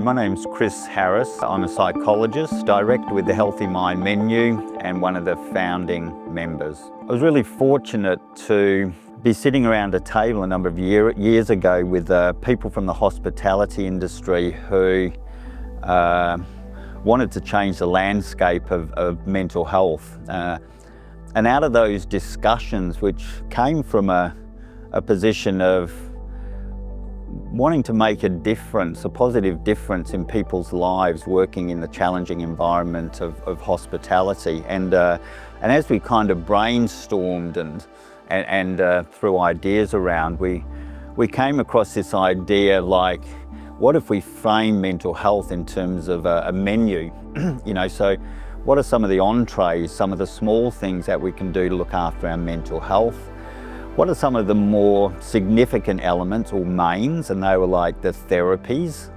My name's Chris Harris. I'm a psychologist, director with the Healthy Mind menu and one of the founding members. I was really fortunate to be sitting around a table a number of years ago with people from the hospitality industry who wanted to change the landscape of mental health. And out of those discussions, which came from a position of wanting to make a difference, a positive difference in people's lives working in the challenging environment of hospitality. And as we kind of brainstormed and threw ideas around, we came across this idea like, what if we frame mental health in terms of a menu? So what are some of the entrees, some of the small things that we can do to look after our mental health? What are some of the more significant elements or mains? And they were like the therapies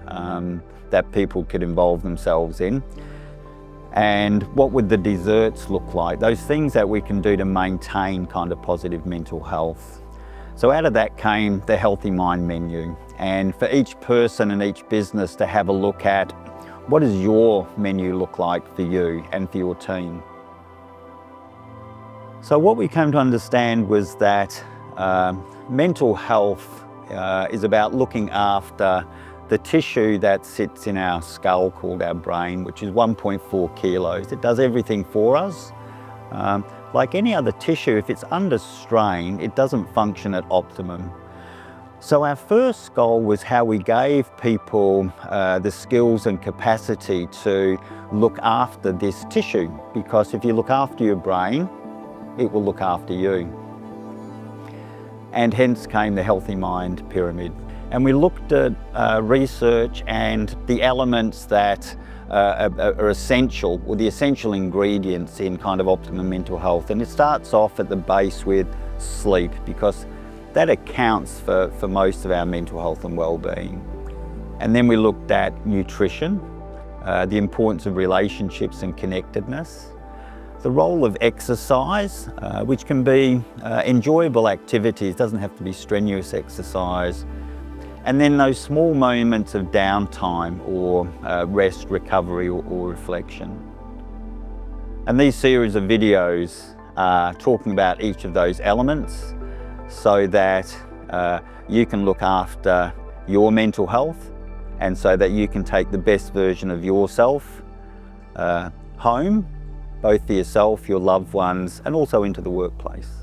that people could involve themselves in. And what would the desserts look like? Those things that we can do to maintain kind of positive mental health. So out of that came the Healthy Mind menu. And for each person and each business to have a look at, what does your menu look like for you and for your team? So what we came to understand was that mental health is about looking after the tissue that sits in our skull called our brain, which is 1.4 kilos. It does everything for us. Like any other tissue, if it's under strain, it doesn't function at optimum. So our first goal was how we gave people the skills and capacity to look after this tissue, because if you look after your brain, it will look after you. And hence came the Healthy Mind pyramid. And we looked at research and the elements that are essential, or the essential ingredients in kind of optimum mental health. And it starts off at the base with sleep, because that accounts for most of our mental health and well-being. And then we looked at nutrition, the importance of relationships and connectedness, the role of exercise, which can be enjoyable activities, doesn't have to be strenuous exercise. And then those small moments of downtime or rest, recovery or reflection. And these series of videos are talking about each of those elements so that you can look after your mental health and so that you can take the best version of yourself home, both for yourself, your loved ones, and also into the workplace.